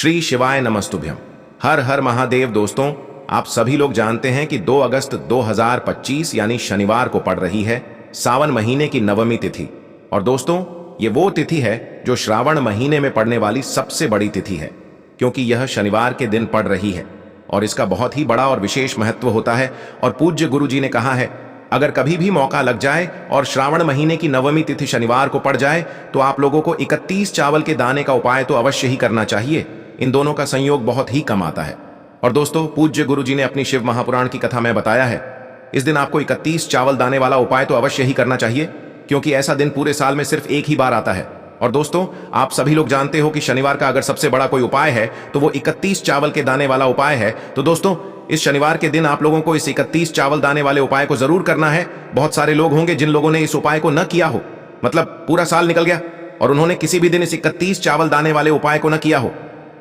श्री शिवाय नमस्तुभ्यम। हर हर महादेव। दोस्तों, आप सभी लोग जानते हैं कि 2 अगस्त 2025 यानी शनिवार को पड़ रही है सावन महीने की नवमी तिथि। और दोस्तों, ये वो तिथि है जो श्रावण महीने में पड़ने वाली सबसे बड़ी तिथि है, क्योंकि यह शनिवार के दिन पड़ रही है और इसका बहुत ही बड़ा और विशेष महत्व होता है। और पूज्य गुरु जी ने कहा है, अगर कभी भी मौका लग जाए और श्रावण महीने की नवमी तिथि शनिवार को पड़ जाए तो आप लोगों को 31 चावल के दाने का उपाय तो अवश्य ही करना चाहिए। इन दोनों का संयोग बहुत ही कम आता है। और दोस्तों, पूज्य गुरु जी ने अपनी शिव महापुराण की कथा में बताया है, इस दिन आपको 31 चावल दाने वाला उपाय तो अवश्य ही करना चाहिए, क्योंकि ऐसा दिन पूरे साल में सिर्फ एक ही बार आता है। और दोस्तों, आप सभी लोग जानते हो कि शनिवार का अगर सबसे बड़ा कोई उपाय है तो वो 31 चावल के दाने वाला उपाय है। तो दोस्तों, इस शनिवार के दिन आप लोगों को इस 31 चावल दाने वाले उपाय को जरूर करना है। बहुत सारे लोग होंगे जिन लोगों ने इस उपाय को न किया हो, मतलब पूरा साल निकल गया और उन्होंने किसी भी दिन इस 31 चावल दाने वाले उपाय को न किया हो।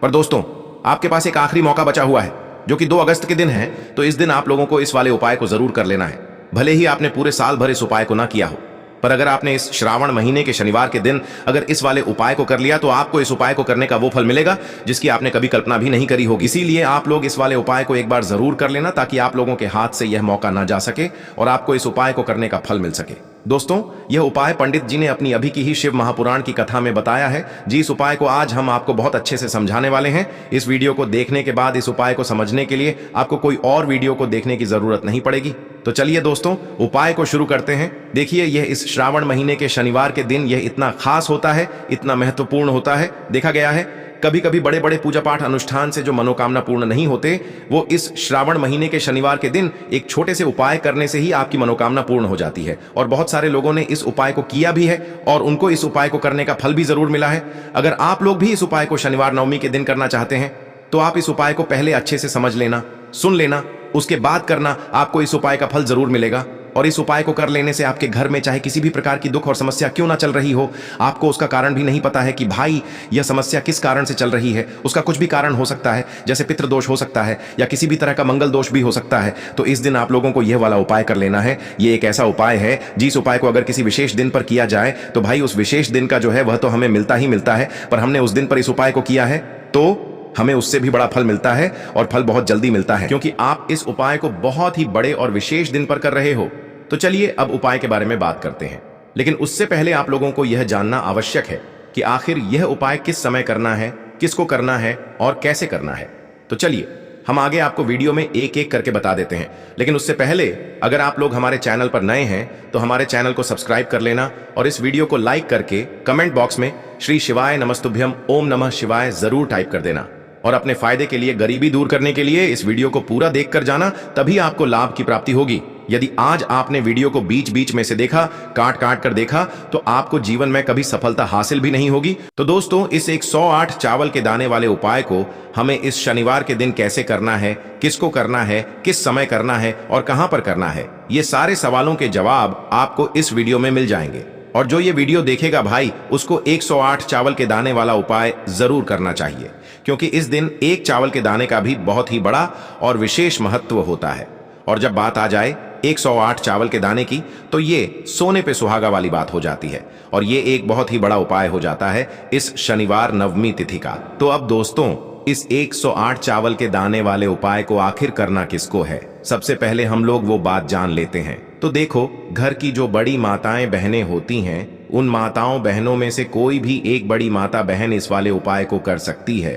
पर दोस्तों, आपके पास एक आखिरी मौका बचा हुआ है, जो कि 2 अगस्त के दिन है। तो इस दिन आप लोगों को इस वाले उपाय को जरूर कर लेना है, भले ही आपने पूरे साल भर इस उपाय को ना किया हो। पर अगर आपने इस श्रावण महीने के शनिवार के दिन अगर इस वाले उपाय को कर लिया तो आपको इस उपाय को करने का वो फल मिलेगा जिसकी आपने कभी कल्पना भी नहीं करी होगी। इसीलिए आप लोग इस वाले उपाय को एक बार जरूर कर लेना, ताकि आप लोगों के हाथ से यह मौका ना जा सके और आपको इस उपाय को करने का फल मिल सके। दोस्तों, यह उपाय पंडित जी ने अपनी अभी की ही शिव महापुराण की कथा में बताया है। जी, इस उपाय को आज हम आपको बहुत अच्छे से समझाने वाले हैं। इस वीडियो को देखने के बाद इस उपाय को समझने के लिए आपको कोई और वीडियो को देखने की जरूरत नहीं पड़ेगी। तो चलिए दोस्तों, उपाय को शुरू करते हैं। देखिए, यह इस श्रावण महीने के शनिवार के दिन यह इतना खास होता है, इतना महत्वपूर्ण होता है। देखा गया है कभी कभी बड़े बड़े पूजा पाठ अनुष्ठान से जो मनोकामना पूर्ण नहीं होते, वो इस श्रावण महीने के शनिवार के दिन एक छोटे से उपाय करने से ही आपकी मनोकामना पूर्ण हो जाती है। और बहुत सारे लोगों ने इस उपाय को किया भी है और उनको इस उपाय को करने का फल भी जरूर मिला है। अगर आप लोग भी इस उपाय को शनिवार नवमी के दिन करना चाहते हैं तो आप इस उपाय को पहले अच्छे से समझ लेना, सुन लेना, उसके बाद करना। आपको इस उपाय का फल जरूर मिलेगा। और इस उपाय को कर लेने से आपके घर में चाहे किसी भी प्रकार की दुख और समस्या क्यों ना चल रही हो, आपको उसका कारण भी नहीं पता है कि भाई यह समस्या किस कारण से चल रही है, उसका कुछ भी कारण हो सकता है, जैसे पितृदोष हो सकता है या किसी भी तरह का मंगल दोष भी हो सकता है। तो इस दिन आप लोगों को यह वाला उपाय कर लेना है। ये एक ऐसा उपाय है जिस उपाय को अगर किसी विशेष दिन पर किया जाए तो भाई उस विशेष दिन का जो है वह तो हमें मिलता ही मिलता है, पर हमने उस दिन पर इस उपाय को किया है तो हमें उससे भी बड़ा फल मिलता है और फल बहुत जल्दी मिलता है, क्योंकि आप इस उपाय को बहुत ही बड़े और विशेष दिन पर कर रहे हो। तो चलिए अब उपाय के बारे में बात करते हैं, लेकिन उससे पहले आप लोगों को यह जानना आवश्यक है कि आखिर यह उपाय किस समय करना है, किसको करना है और कैसे करना है। तो चलिए हम आगे आपको वीडियो में एक एक करके बता देते हैं। लेकिन उससे पहले अगर आप लोग हमारे चैनल पर नए हैं तो हमारे चैनल को सब्सक्राइब कर लेना और इस वीडियो को लाइक करके कमेंट बॉक्स में श्री शिवाय नमस्तुभ्यम ओम नमः शिवाय जरूर टाइप कर देना। और अपने फायदे के लिए, गरीबी दूर करने के लिए इस वीडियो को पूरा देखकर जाना, तभी आपको लाभ की प्राप्ति होगी। यदि आज आपने वीडियो को बीच बीच में से देखा, काट काट कर देखा, तो आपको जीवन में कभी सफलता हासिल भी नहीं होगी। तो दोस्तों, इस 108 चावल के दाने वाले उपाय को हमें इस शनिवार के दिन कैसे करना है, किसको करना है, किस समय करना है और कहां पर करना है, ये सारे सवालों के जवाब आपको इस वीडियो में मिल जाएंगे। और जो ये वीडियो देखेगा भाई, उसको 108 चावल के दाने वाला उपाय जरूर करना चाहिए, क्योंकि इस दिन एक चावल के दाने का भी बहुत ही बड़ा और विशेष महत्व होता है। और जब बात आ जाए 108 चावल के दाने की, तो ये सोने पे सुहागा वाली बात हो जाती है और ये एक बहुत ही बड़ा उपाय हो जाता है इस शनिवार नवमी तिथि का। तो अब दोस्तों, इस 108 चावल के दाने वाले उपाय को आखिर करना किसको है, सबसे पहले हम लोग वो बात जान लेते हैं। तो देखो, घर की जो बड़ी माताएं बहनें होती हैं, उन माताओं बहनों में से कोई भी एक बड़ी माता बहन इस वाले उपाय को कर सकती है।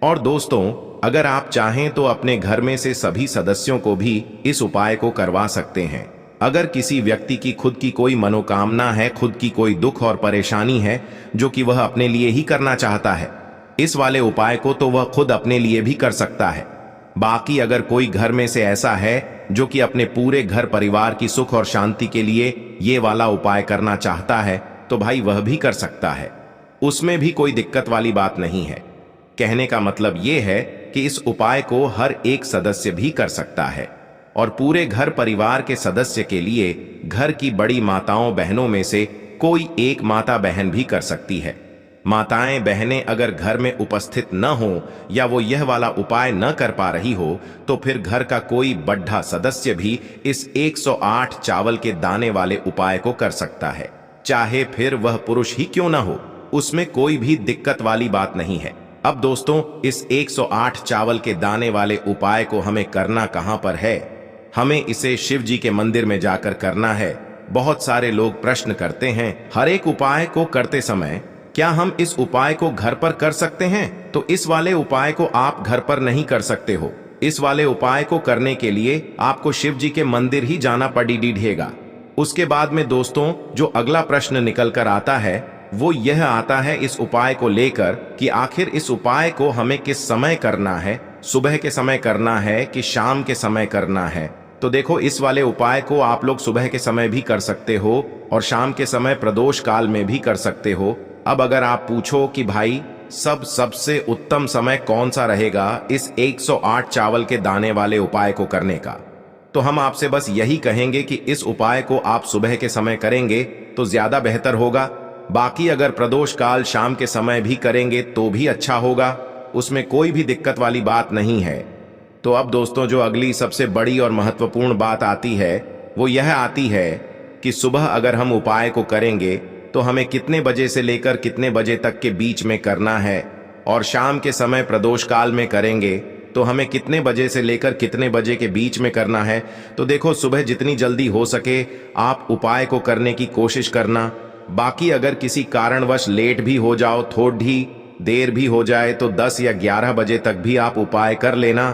और दोस्तों, अगर आप चाहें तो अपने घर में से सभी सदस्यों को भी इस उपाय को करवा सकते हैं। अगर किसी व्यक्ति की खुद की कोई मनोकामना है, खुद की कोई दुख और परेशानी है जो कि वह अपने लिए ही करना चाहता है, इस वाले उपाय को तो वह खुद अपने लिए भी कर सकता है। बाकी अगर कोई घर में से ऐसा है जो कि अपने पूरे घर परिवार की सुख और शांति के लिए ये वाला उपाय करना चाहता है, तो भाई वह भी कर सकता है, उसमें भी कोई दिक्कत वाली बात नहीं है। कहने का मतलब ये है कि इस उपाय को हर एक सदस्य भी कर सकता है और पूरे घर परिवार के सदस्य के लिए घर की बड़ी माताओं बहनों में से कोई एक माता बहन भी कर सकती है। माताएं बहनें अगर घर में उपस्थित न हो या वो यह वाला उपाय न कर पा रही हो, तो फिर घर का कोई बड्ढा सदस्य भी इस 108 चावल के दाने वाले उपाय को कर सकता है, चाहे फिर वह पुरुष ही क्यों ना हो, उसमें कोई भी दिक्कत वाली बात नहीं है। अब दोस्तों, इस 108 चावल के दाने वाले उपाय को हमें करना कहां पर है? हमें इसे शिव जी के मंदिर में जाकर करना है। बहुत सारे लोग प्रश्न करते हैं, हर एक उपाय को करते समय क्या हम इस उपाय को घर पर कर सकते हैं? तो इस वाले उपाय को आप घर पर नहीं कर सकते हो। इस वाले उपाय को करने के लिए आपको शिव जी के मंदिर ही जाना पड़ेगा। उसके बाद में दोस्तों, जो अगला प्रश्न निकल कर आता है वो यह आता है इस उपाय को लेकर कि आखिर इस उपाय को हमें किस समय करना है, सुबह के समय करना है कि शाम के समय करना है? तो देखो, इस वाले उपाय को आप लोग सुबह के समय भी कर सकते हो और शाम के समय प्रदोष काल में भी कर सकते हो। अब अगर आप पूछो कि भाई सबसे उत्तम समय कौन सा रहेगा इस 108 चावल के दाने वाले उपाय को करने का, तो हम आपसे बस यही कहेंगे कि इस उपाय को आप सुबह के समय करेंगे तो ज्यादा बेहतर होगा। बाकी अगर प्रदोष काल शाम के समय भी करेंगे तो भी अच्छा होगा, उसमें कोई भी दिक्कत वाली बात नहीं है। तो अब दोस्तों, जो अगली सबसे बड़ी और महत्वपूर्ण बात आती है वो यह आती है कि सुबह अगर हम उपाय को करेंगे तो हमें कितने बजे से लेकर कितने बजे तक के बीच में करना है, और शाम के समय प्रदोष काल में करेंगे तो हमें कितने बजे से लेकर कितने बजे के बीच में करना है। तो देखो, सुबह जितनी जल्दी हो सके आप उपाय को करने की कोशिश करना। बाकी अगर किसी कारणवश लेट भी हो जाओ, थोड़ी देर भी हो जाए, तो 10 या 11 बजे तक भी आप उपाय कर लेना,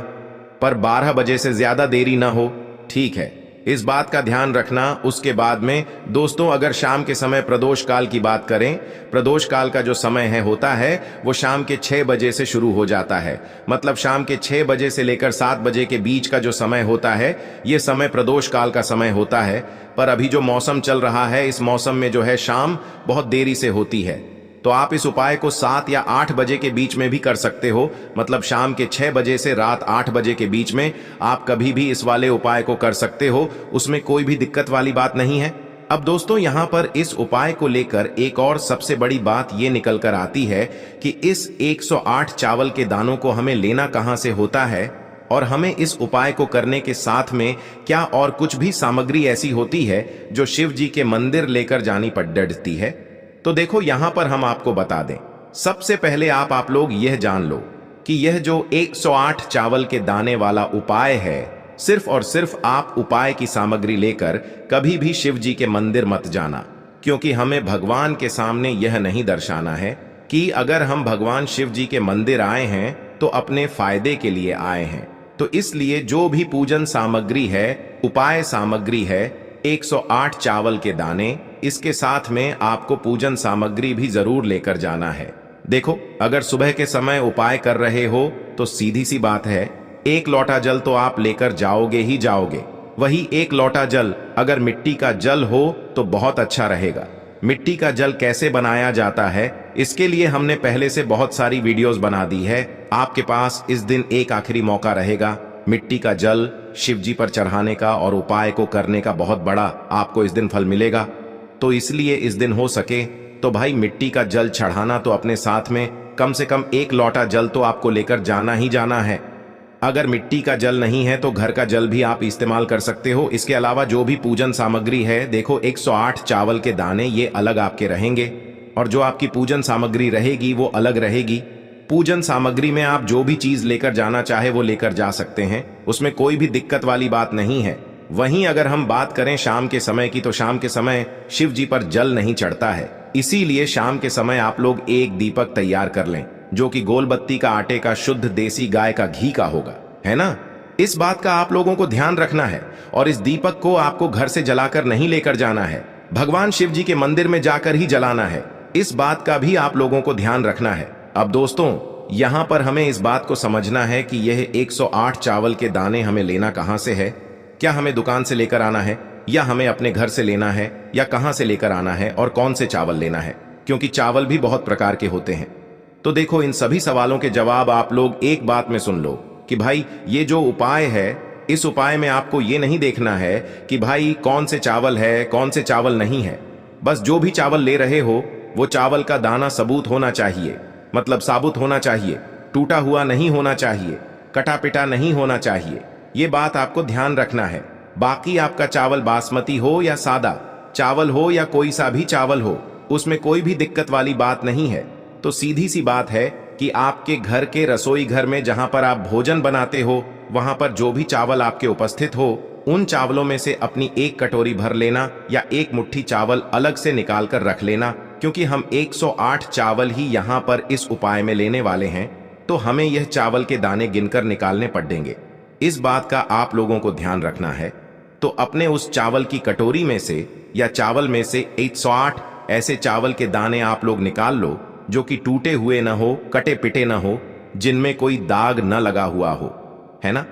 पर 12 बजे से ज्यादा देरी ना हो, ठीक है? इस बात का ध्यान रखना। उसके बाद में दोस्तों, अगर शाम के समय प्रदोष काल की बात करें, प्रदोष काल का जो समय होता है वो शाम के 6 बजे से शुरू हो जाता है। मतलब शाम के 6 बजे से लेकर 7 बजे के बीच का जो समय होता है ये समय प्रदोष काल का समय होता है। पर अभी जो मौसम चल रहा है, इस मौसम में जो है शाम बहुत देरी से होती है, तो आप इस उपाय को 7 या 8 बजे के बीच में भी कर सकते हो। मतलब शाम के 6 बजे से रात 8 बजे के बीच में आप कभी भी इस वाले उपाय को कर सकते हो, उसमें कोई भी दिक्कत वाली बात नहीं है। अब दोस्तों, यहाँ पर इस उपाय को लेकर एक और सबसे बड़ी बात ये निकल कर आती है कि इस 108 चावल के दानों को हमें लेना कहाँ से होता है, और हमें इस उपाय को करने के साथ में क्या और कुछ भी सामग्री ऐसी होती है जो शिव जी के मंदिर लेकर जानी पड़ती है। तो देखो, यहां पर हम आपको बता दें, सबसे पहले आप लोग यह जान लो कि यह जो 108 चावल के दाने वाला उपाय है, सिर्फ और सिर्फ आप उपाय की सामग्री लेकर कभी भी शिव जी के मंदिर मत जाना, क्योंकि हमें भगवान के सामने यह नहीं दर्शाना है कि अगर हम भगवान शिव जी के मंदिर आए हैं तो अपने फायदे के लिए आए हैं। तो इसलिए जो भी पूजन सामग्री है, उपाय सामग्री है, 108 चावल के दाने, इसके साथ में आपको पूजन सामग्री भी जरूर लेकर जाना है। देखो, अगर सुबह के समय उपाय कर रहे हो तो सीधी सी बात है, 1 लोटा जल तो आप लेकर जाओगे ही जाओगे। वही 1 लोटा जल अगर मिट्टी का जल हो तो बहुत अच्छा रहेगा। मिट्टी का जल कैसे बनाया जाता है, इसके लिए हमने पहले से बहुत सारी वीडियोस बना दी है। आपके पास इस दिन एक आखिरी मौका रहेगा मिट्टी का जल शिव जी पर चढ़ाने का, और उपाय को करने का बहुत बड़ा आपको इस दिन फल मिलेगा। तो इसलिए इस दिन हो सके तो भाई मिट्टी का जल चढ़ाना तो अपने साथ में कम से कम 1 लोटा जल तो आपको लेकर जाना ही जाना है। अगर मिट्टी का जल नहीं है तो घर का जल भी आप इस्तेमाल कर सकते हो। इसके अलावा जो भी पूजन सामग्री है, देखो 108 चावल के दाने ये अलग आपके रहेंगे, और जो आपकी पूजन सामग्री रहेगी वो अलग रहेगी। पूजन सामग्री में आप जो भी चीज लेकर जाना चाहे वो लेकर जा सकते हैं, उसमें कोई भी दिक्कत वाली बात नहीं है। वहीं अगर हम बात करें शाम के समय की, तो शाम के समय शिव जी पर जल नहीं चढ़ता है, इसीलिए शाम के समय आप लोग एक दीपक तैयार कर लें, जो कि गोलबत्ती का आटे का शुद्ध देसी गाय का घी का होगा, है ना? इस बात का आप लोगों को ध्यान रखना है, और इस दीपक को आपको घर से जलाकर नहीं लेकर जाना है, भगवान शिव जी के मंदिर में जाकर ही जलाना है। इस बात का भी आप लोगों को ध्यान रखना है। अब दोस्तों, यहां पर हमें इस बात को समझना है कि यह 108 चावल के दाने हमें लेना कहां से है। क्या हमें दुकान से लेकर आना है, या हमें अपने घर से लेना है, या कहां से लेकर आना है, और कौन से चावल लेना है, क्योंकि चावल भी बहुत प्रकार के होते हैं। तो देखो, इन सभी सवालों के जवाब आप लोग एक बात में सुन लो कि भाई ये जो उपाय है, इस उपाय में आपको ये नहीं देखना है कि भाई कौन से चावल है, कौन से चावल नहीं है। बस जो भी चावल ले रहे हो वो चावल का दाना सबूत होना चाहिए, मतलब साबुत होना चाहिए, टूटा हुआ नहीं होना चाहिए, कटा पिटा नहीं होना चाहिए। ये बात आपको ध्यान रखना है। बाकी आपका चावल बासमती हो या सादा चावल हो या कोई सा भी चावल हो, उसमें कोई भी दिक्कत वाली बात नहीं है। तो सीधी सी बात है कि आपके घर के रसोई घर में जहां पर आप भोजन बनाते हो वहां पर जो भी चावल आपके उपस्थित हो उन चावलों में से अपनी एक कटोरी भर लेना या एक मुट्ठी चावल अलग से निकाल कर रख लेना, क्योंकि हम 108 चावल ही यहाँ पर इस उपाय में लेने वाले हैं, तो हमें यह चावल के दाने गिनकर निकालने पड़ेंगे। इस बात का आप लोगों को ध्यान रखना है। तो अपने उस चावल की कटोरी में से या चावल में से 108 ऐसे चावल के दाने आप लोग निकाल लो जो कि टूटे हुए न हो, कटे पिटे न हो, जिनमें कोई दाग न लगा हुआ हो, है ना।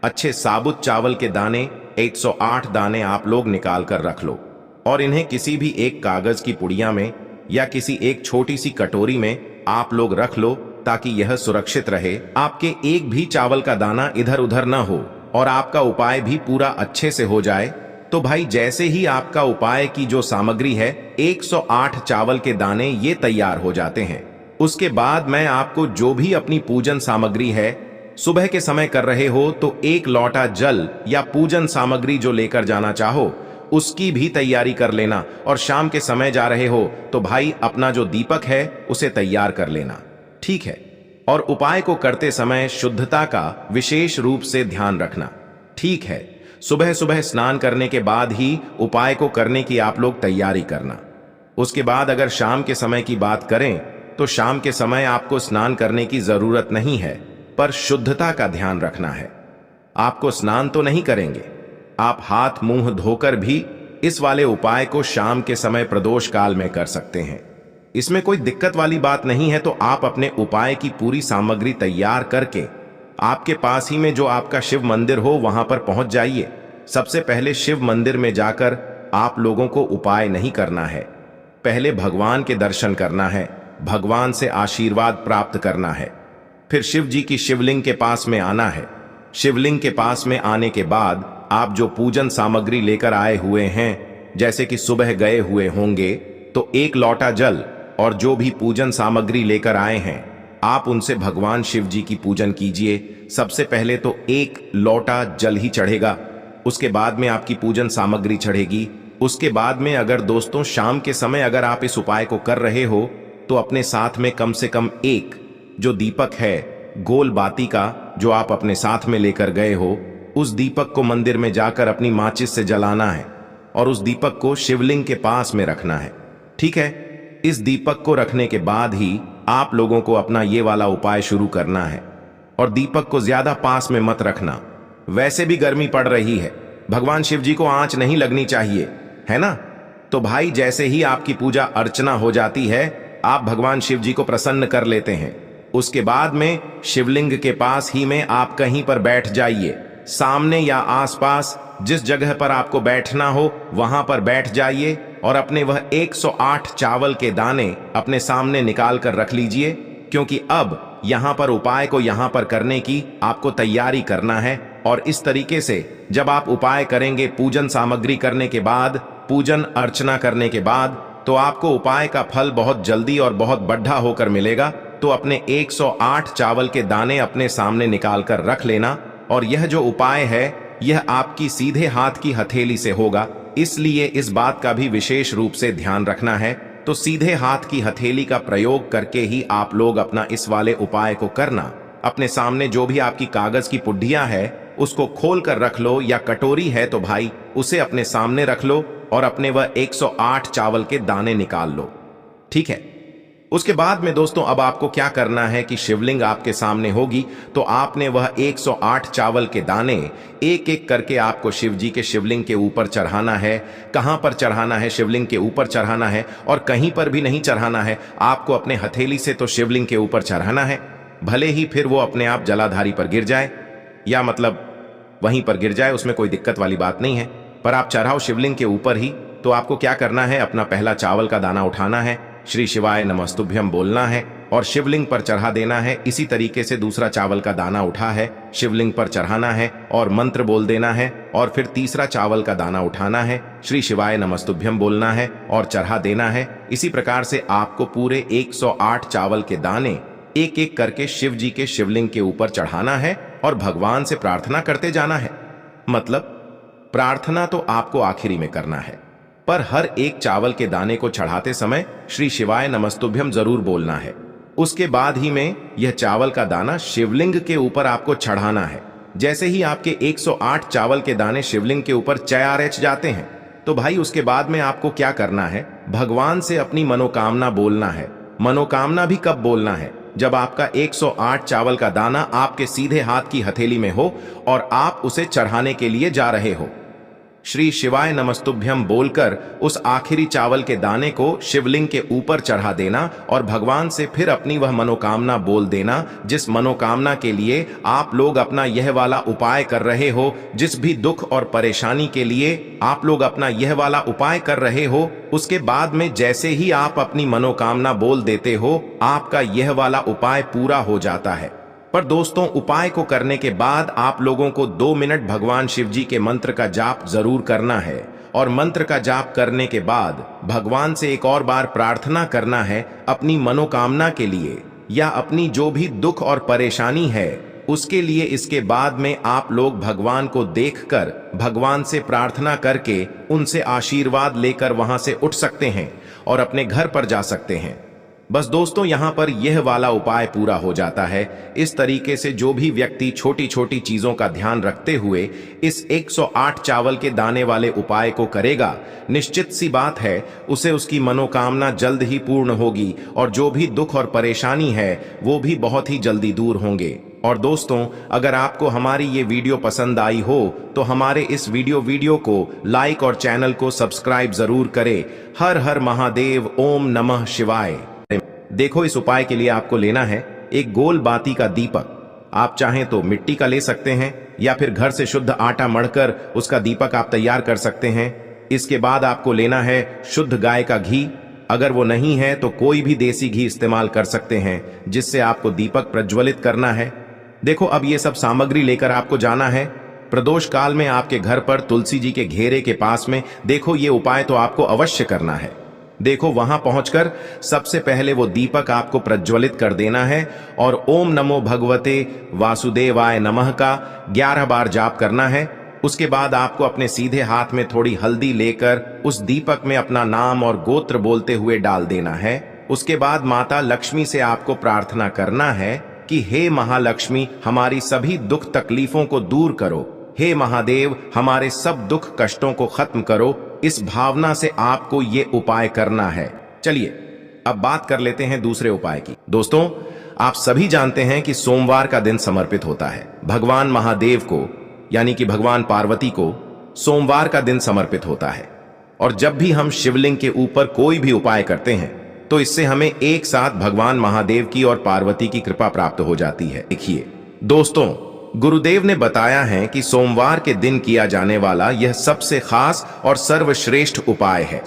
अच्छे साबुत चावल के दाने 108 दाने आप लोग निकाल कर रख लो और इन्हें किसी भी एक कागज की पुड़िया में या किसी एक छोटी सी कटोरी में आप लोग रख लो, ताकि यह सुरक्षित रहे, आपके एक भी चावल का दाना इधर उधर ना हो और आपका उपाय भी पूरा अच्छे से हो जाए। तो भाई जैसे ही आपका उपाय की जो सामग्री है 108 चावल के दाने ये तैयार हो जाते हैं, उसके बाद मैं आपको जो भी अपनी पूजन सामग्री है सुबह के समय कर रहे हो तो एक लोटा जल या पूजन सामग्री जो लेकर जाना चाहो उसकी भी तैयारी कर लेना, और शाम के समय जा रहे हो तो भाई अपना जो दीपक है उसे तैयार कर लेना, ठीक है। और उपाय को करते समय शुद्धता का विशेष रूप से ध्यान रखना, ठीक है। सुबह सुबह स्नान करने के बाद ही उपाय को करने की आप लोग तैयारी करना। उसके बाद अगर शाम के समय की बात करें तो शाम के समय आपको स्नान करने की जरूरत नहीं है, पर शुद्धता का ध्यान रखना है। आपको स्नान तो नहीं करेंगे, आप हाथ मुंह धोकर भी इस वाले उपाय को शाम के समय प्रदोष काल में कर सकते हैं। इसमें कोई दिक्कत वाली बात नहीं है। तो आप अपने उपाय की पूरी सामग्री तैयार करके आपके पास ही में जो आपका शिव मंदिर हो वहां पर पहुंच जाइए। सबसे पहले शिव मंदिर में जाकर आप लोगों को उपाय नहीं करना है, पहले भगवान के दर्शन करना है, भगवान से आशीर्वाद प्राप्त करना है। फिर शिव जी की शिवलिंग के पास में आना है। शिवलिंग के पास में आने के बाद आप जो पूजन सामग्री लेकर आए हुए हैं, जैसे कि सुबह गए हुए होंगे तो एक लोटा जल और जो भी पूजन सामग्री लेकर आए हैं आप उनसे भगवान शिव जी की पूजन कीजिए। सबसे पहले तो एक लोटा जल ही चढ़ेगा, उसके बाद में आपकी पूजन सामग्री चढ़ेगी। उसके बाद में अगर दोस्तों शाम के समय अगर आप इस उपाय को कर रहे हो तो अपने साथ में कम से कम एक जो दीपक है गोल बाती का जो आप अपने साथ में लेकर गए हो, उस दीपक को मंदिर में जाकर अपनी माचिस से जलाना है और उस दीपक को शिवलिंग के पास में रखना है, ठीक है। इस दीपक को रखने के बाद ही आप लोगों को अपना ये वाला उपाय शुरू करना है। और दीपक को ज्यादा पास में मत रखना, वैसे भी गर्मी पड़ रही है, भगवान शिव जी को आंच नहीं लगनी चाहिए, है ना। तो भाई जैसे ही आपकी पूजा अर्चना हो जाती है आप भगवान शिव जी को प्रसन्न कर लेते हैं। उसके बाद में शिवलिंग के पास ही में आप कहीं पर बैठ जाइए, सामने या आसपास जिस जगह पर आपको बैठना हो वहां पर बैठ जाइए और अपने वह 108 चावल के दाने अपने सामने निकाल कर रख लीजिए, क्योंकि अब यहां पर उपाय को यहां पर करने की आपको तैयारी करना है। और इस तरीके से जब आप उपाय करेंगे पूजन सामग्री करने के बाद, पूजन अर्चना करने के बाद, तो आपको उपाय का फल बहुत जल्दी और बहुत बढ़ा होकर मिलेगा। तो अपने 108 चावल के दाने अपने सामने निकाल कर रख लेना। और यह जो उपाय है यह आपकी सीधे हाथ की हथेली से होगा, इसलिए इस बात का भी विशेष रूप से ध्यान रखना है। तो सीधे हाथ की हथेली का प्रयोग करके ही आप लोग अपना इस वाले उपाय को करना। अपने सामने जो भी आपकी कागज की पुड्डियां है उसको खोल कर रख लो, या कटोरी है तो भाई उसे अपने सामने रख लो और अपने वह 108 चावल के दाने निकाल लो, ठीक है। उसके बाद में दोस्तों अब आपको क्या करना है कि शिवलिंग आपके सामने होगी तो आपने वह 108 चावल के दाने एक एक करके आपको शिव जी के शिवलिंग के ऊपर चढ़ाना है। कहां पर चढ़ाना है? शिवलिंग के ऊपर चढ़ाना है, और कहीं पर भी नहीं चढ़ाना है। आपको अपने हथेली से तो शिवलिंग के ऊपर चढ़ाना है, भले ही फिर वो अपने आप जलाधारी पर गिर जाए, या मतलब वहीं पर गिर जाए, उसमें कोई दिक्कत वाली बात नहीं है, पर आप चढ़ाओ शिवलिंग के ऊपर ही। तो आपको क्या करना है, अपना पहला चावल का दाना उठाना है, श्री शिवाय नमस्तुभ्यम बोलना है और शिवलिंग पर चढ़ा देना है। इसी तरीके से दूसरा चावल का दाना उठा है, शिवलिंग पर चढ़ाना है और मंत्र बोल देना है। और फिर तीसरा चावल का दाना उठाना है, श्री शिवाय नमस्तुभ्यम बोलना है और चढ़ा देना है। इसी प्रकार से आपको पूरे 108 चावल के दाने एक एक करके शिव जी के शिवलिंग के ऊपर चढ़ाना है और भगवान से प्रार्थना करते जाना है। मतलब प्रार्थना तो आपको आखिरी में करना है, पर हर एक चावल के दाने को चढ़ाते समय श्री शिवाय नमस्तुभ्यम जरूर बोलना है। उसके बाद ही में यह चावल का दाना शिवलिंग के ऊपर आपको चढ़ाना है। जैसे ही आपके 108 चावल के दाने शिवलिंग के ऊपर चयारच जाते हैं, तो भाई उसके बाद में आपको क्या करना है, भगवान से अपनी मनोकामना बोलना है। मनोकामना भी कब बोलना है, जब आपका 108 चावल का दाना आपके सीधे हाथ की हथेली में हो और आप उसे चढ़ाने के लिए जा रहे हो। श्री शिवाय नमस्तुभ्यम बोलकर उस आखिरी चावल के दाने को शिवलिंग के ऊपर चढ़ा देना और भगवान से फिर अपनी वह मनोकामना बोल देना, जिस मनोकामना के लिए आप लोग अपना यह वाला उपाय कर रहे हो। जिस भी दुख और परेशानी के लिए आप लोग अपना यह वाला उपाय कर रहे हो, उसके बाद में जैसे ही आप अपनी मनोकामना बोल देते हो, आपका यह वाला उपाय पूरा हो जाता है। पर दोस्तों, उपाय को करने के बाद आप लोगों को 2 मिनट भगवान शिव जी के मंत्र का जाप जरूर करना है और मंत्र का जाप करने के बाद भगवान से एक और बार प्रार्थना करना है अपनी मनोकामना के लिए या अपनी जो भी दुख और परेशानी है उसके लिए। इसके बाद में आप लोग भगवान को देखकर भगवान से प्रार्थना करके उनसे आशीर्वाद लेकर वहां से उठ सकते हैं और अपने घर पर जा सकते हैं। बस दोस्तों, यहां पर यह वाला उपाय पूरा हो जाता है। इस तरीके से जो भी व्यक्ति छोटी छोटी चीजों का ध्यान रखते हुए इस 108 चावल के दाने वाले उपाय को करेगा, निश्चित सी बात है उसे उसकी मनोकामना जल्द ही पूर्ण होगी और जो भी दुख और परेशानी है वो भी बहुत ही जल्दी दूर होंगे। और दोस्तों, अगर आपको हमारी ये वीडियो पसंद आई हो तो हमारे इस वीडियो को लाइक और चैनल को सब्सक्राइब जरूर करें। हर हर महादेव, ओम नमः शिवाय। देखो, इस उपाय के लिए आपको लेना है एक गोल बाती का दीपक। आप चाहें तो मिट्टी का ले सकते हैं या फिर घर से शुद्ध आटा मढ़कर उसका दीपक आप तैयार कर सकते हैं। इसके बाद आपको लेना है शुद्ध गाय का घी। अगर वो नहीं है तो कोई भी देसी घी इस्तेमाल कर सकते हैं, जिससे आपको दीपक प्रज्वलित करना है। देखो, अब ये सब सामग्री लेकर आपको जाना है प्रदोष काल में आपके घर पर तुलसी जी के घेरे के पास में। देखो, ये उपाय तो आपको अवश्य करना है। देखो, वहां पहुंचकर सबसे पहले वो दीपक आपको प्रज्वलित कर देना है और ओम नमो भगवते वासुदेवाय नमः का 11 बार जाप करना है। उसके बाद आपको अपने सीधे हाथ में थोड़ी हल्दी लेकर उस दीपक में अपना नाम और गोत्र बोलते हुए डाल देना है। उसके बाद माता लक्ष्मी से आपको प्रार्थना करना है कि हे महालक्ष्मी, हमारी सभी दुख तकलीफों को दूर करो। हे महादेव, हमारे सब दुख कष्टों को खत्म करो। इस भावना से आपको ये उपाय करना है। चलिए, अब बात कर लेते हैं दूसरे उपाय की। दोस्तों, आप सभी जानते हैं कि सोमवार का दिन समर्पित होता है भगवान महादेव को, यानी कि भगवान पार्वती को सोमवार का दिन समर्पित होता है। और जब भी हम शिवलिंग के ऊपर कोई भी उपाय करते हैं तो इससे हमें एक साथ भगवान महादेव की और पार्वती की कृपा प्राप्त हो जाती है। देखिए दोस्तों, गुरुदेव ने बताया है कि सोमवार के दिन किया जाने वाला यह सबसे खास और सर्वश्रेष्ठ उपाय है।